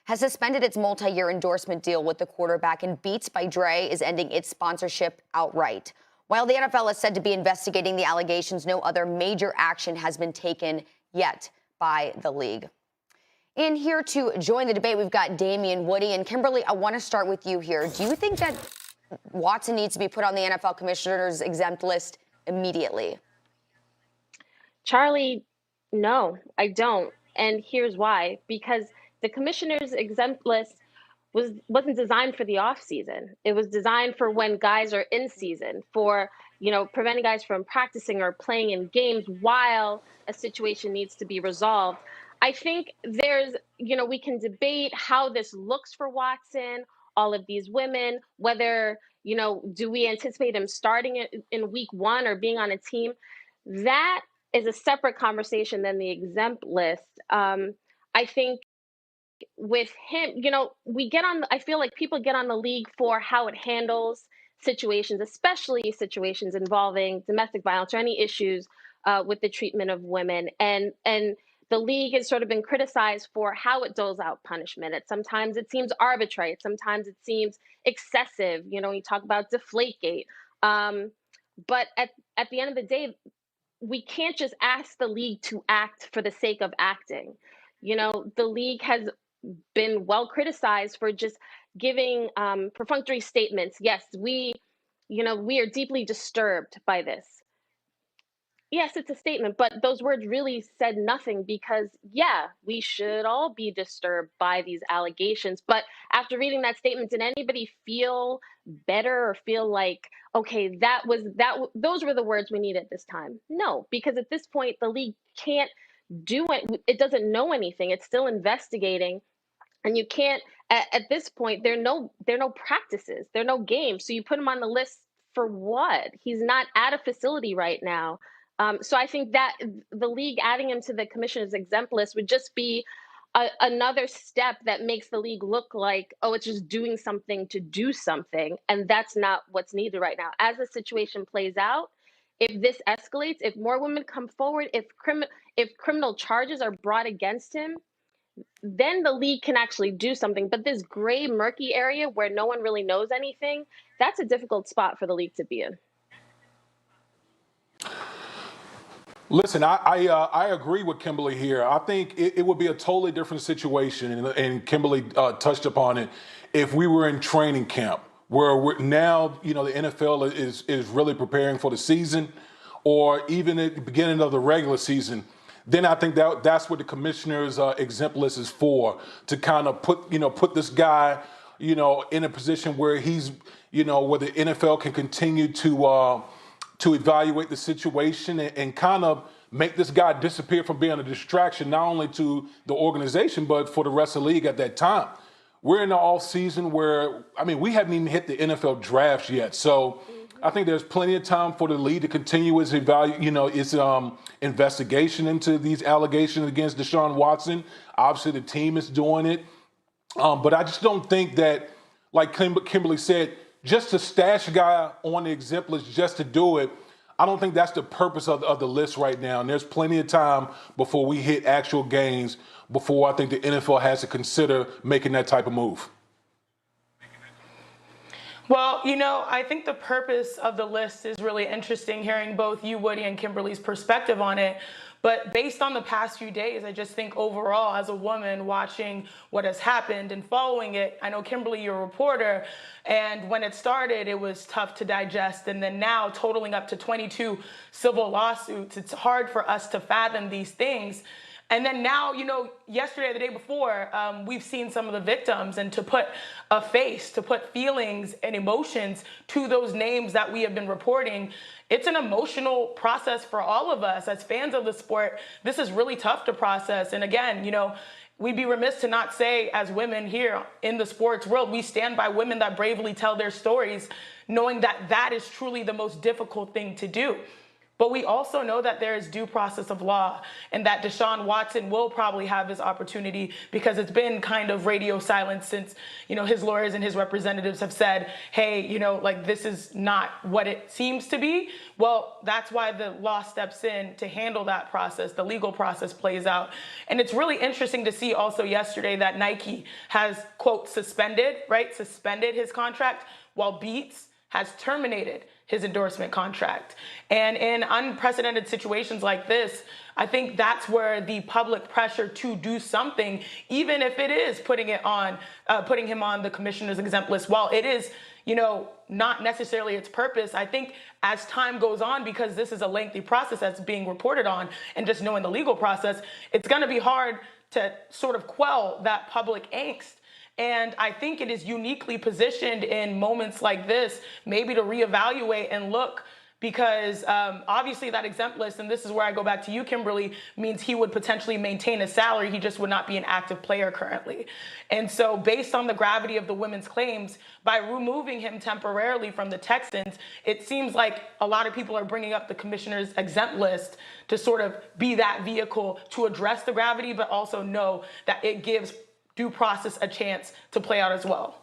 has suspended its multi-year endorsement deal with the quarterback, and Beats by Dre is ending its sponsorship outright. While the NFL is said to be investigating the allegations, no other major action has been taken yet by the league. And here to join the debate, we've got Damian Woody. And Kimberly, I want to start with you here. Do you think that Watson needs to be put on the NFL commissioner's exempt list immediately? Charlie, no, I don't. And here's why. Because the commissioner's exempt list wasn't designed for the off season. It was designed for when guys are in season, for preventing guys from practicing or playing in games while a situation needs to be resolved. I think we can debate how this looks for Watson, all of these women, whether, do we anticipate him starting in week one or being on a team? That is a separate conversation than the exempt list. I think with him, I feel like people get on the league for how it handles situations, especially situations involving domestic violence or any issues with the treatment of women. And the league has sort of been criticized for how it doles out punishment. Sometimes it seems arbitrary. Sometimes it seems excessive. You talk about Deflategate. But at the end of the day, we can't just ask the league to act for the sake of acting. The league has been well criticized for just giving perfunctory statements. Yes, we are deeply disturbed by this. Yes, it's a statement, but those words really said nothing because, yeah, we should all be disturbed by these allegations. But after reading that statement, did anybody feel better or feel like, okay, those were the words we needed this time? No, because at this point, the league can't do it. It doesn't know anything. It's still investigating. And you can't, at this point, there are no practices, there are no games. So you put him on the list for what? He's not at a facility right now. So I think that the league adding him to the commissioner's exempt list would just be another step that makes the league look like, oh, it's just doing something to do something. And that's not what's needed right now. As the situation plays out, if this escalates, if more women come forward, if criminal charges are brought against him, then the league can actually do something. But this gray, murky area where no one really knows anything, that's a difficult spot for the league to be in. Listen, I agree with Kimberly here. I think it would be a totally different situation, and Kimberly touched upon it, if we were in training camp, where now, the NFL is really preparing for the season, or even at the beginning of the regular season. Then I think that's what the commissioner's exempt list is for, to kind of put this guy, in a position where he's, where the NFL can continue to evaluate the situation and kind of make this guy disappear from being a distraction, not only to the organization, but for the rest of the league at that time. We're in the off season where, we haven't even hit the NFL drafts yet. So I think there's plenty of time for the league to continue its investigation into these allegations against Deshaun Watson. Obviously, the team is doing it. But I just don't think that, like Kimberly said, just to stash a guy on the exempt list just to do it, I don't think that's the purpose of the list right now. And there's plenty of time before we hit actual games, before I think the NFL has to consider making that type of move. Well, I think the purpose of the list is really interesting, hearing both you, Woody, and Kimberly's perspective on it. But based on the past few days, I just think overall, as a woman watching what has happened and following it, I know, Kimberly, you're a reporter, and when it started, it was tough to digest. And then now, totaling up to 22 civil lawsuits, it's hard for us to fathom these things. And then now, yesterday or the day before, we've seen some of the victims, and to put a face, to put feelings and emotions to those names that we have been reporting, it's an emotional process for all of us as fans of the sport. This is really tough to process. And again, we'd be remiss to not say, as women here in the sports world, we stand by women that bravely tell their stories, knowing that that is truly the most difficult thing to do. But we also know that there is due process of law and that Deshaun Watson will probably have his opportunity because it's been kind of radio silence since, his lawyers and his representatives have said, hey, like this is not what it seems to be. Well, that's why the law steps in to handle that process. The legal process plays out. And it's really interesting to see also yesterday that Nike has, quote, suspended his contract, while Beats has terminated his endorsement contract. And in unprecedented situations like this, I think that's where the public pressure to do something, even if it is putting him on the commissioner's exempt list, while it is, not necessarily its purpose, I think as time goes on, because this is a lengthy process that's being reported on, and just knowing the legal process, it's going to be hard to sort of quell that public angst. And I think it is uniquely positioned in moments like this, maybe to reevaluate and look, because obviously that exempt list, and this is where I go back to you, Kimberly, means he would potentially maintain his salary. He just would not be an active player currently. And so based on the gravity of the women's claims, by removing him temporarily from the Texans, it seems like a lot of people are bringing up the commissioner's exempt list to sort of be that vehicle to address the gravity, but also know that it gives due process a chance to play out as well.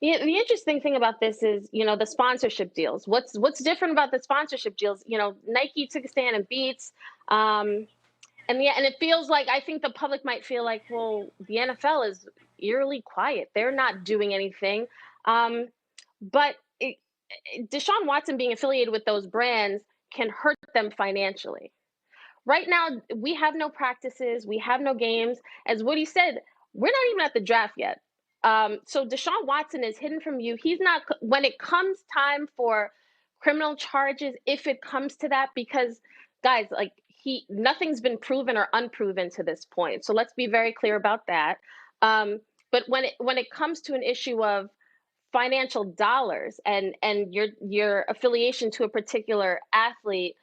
Yeah, the interesting thing about this is, the sponsorship deals. What's different about the sponsorship deals? Nike took a stand and Beats, and it feels like, I think the public might feel like, well, the NFL is eerily quiet. They're not doing anything. But Deshaun Watson being affiliated with those brands can hurt them financially. Right now, we have no practices. We have no games. As Woody said, we're not even at the draft yet. So Deshaun Watson is hidden from you. He's not, when it comes time for criminal charges, if it comes to that, because guys, like nothing's been proven or unproven to this point. So let's be very clear about that. But when it comes to an issue of financial dollars and your affiliation to a particular athlete,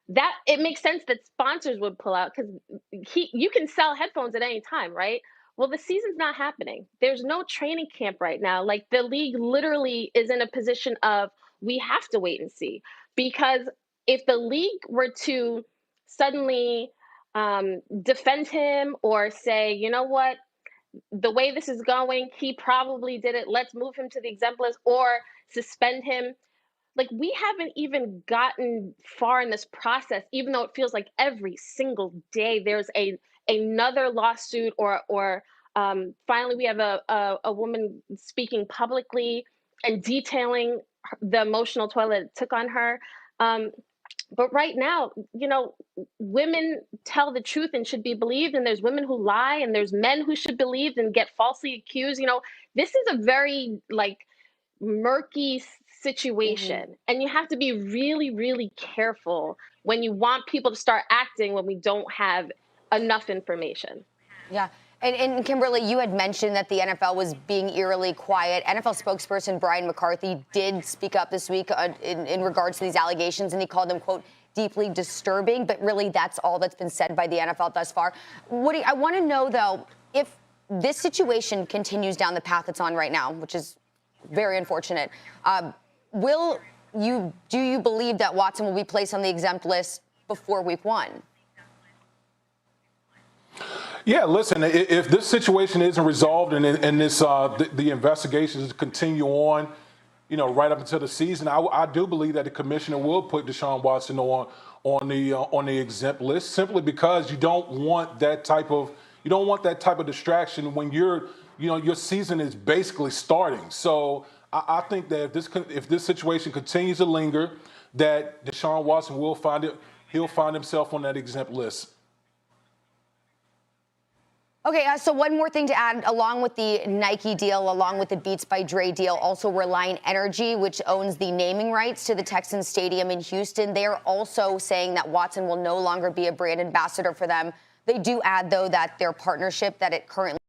that it makes sense that sponsors would pull out, because you can sell headphones at any time, right? Well, the season's not happening. There's no training camp right now. Like, the league literally is in a position of, we have to wait and see, because if the league were to suddenly defend him or say, you know what, the way this is going, he probably did it, let's move him to the exempt list or suspend him. Like, we haven't even gotten far in this process, even though it feels like every single day there's another lawsuit or finally we have a woman speaking publicly and detailing the emotional toll it took on her. But right now, women tell the truth and should be believed, and there's women who lie, and there's men who should believe and get falsely accused. This is a very murky situation, and you have to be really, really careful when you want people to start acting when we don't have enough information. Yeah. And Kimberly, you had mentioned that the NFL was being eerily quiet. NFL spokesperson Brian McCarthy did speak up this week in regards to these allegations, and he called them, quote, deeply disturbing. But really, that's all that's been said by the NFL thus far. Woody, I want to know, though, if this situation continues down the path it's on right now, which is very unfortunate, do you believe that Watson will be placed on the exempt list before week 1? Yeah, listen, if this situation isn't resolved and the investigations continue on, right up until the season, I do believe that the commissioner will put Deshaun Watson on the exempt list, simply because you don't want that type of distraction when your season is basically starting. So I think that if this situation continues to linger, that Deshaun Watson he'll find himself on that exempt list. Okay, so one more thing to add, along with the Nike deal, along with the Beats by Dre deal, also Reliant Energy, which owns the naming rights to the Texans Stadium in Houston. They are also saying that Watson will no longer be a brand ambassador for them. They do add, though, that their partnership that it currently